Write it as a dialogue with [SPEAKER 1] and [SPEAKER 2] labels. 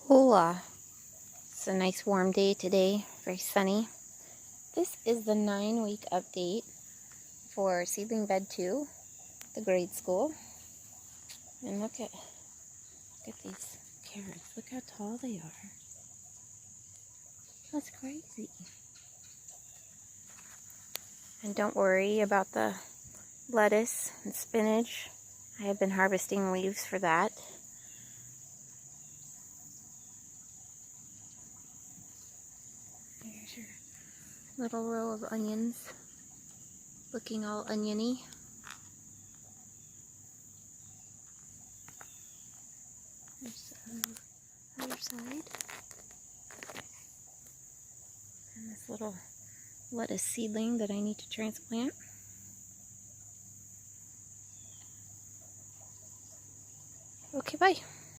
[SPEAKER 1] Hola. It's a nice warm day today, very sunny. This is the 9-week update for Seedling Bed 2, the grade school. And look at these carrots. Look how tall they are. That's crazy. And don't worry about the lettuce and spinach. I have been harvesting leaves for that. There's your little row of onions, looking all oniony. There's the other side. And this little lettuce seedling that I need to transplant. Okay, bye.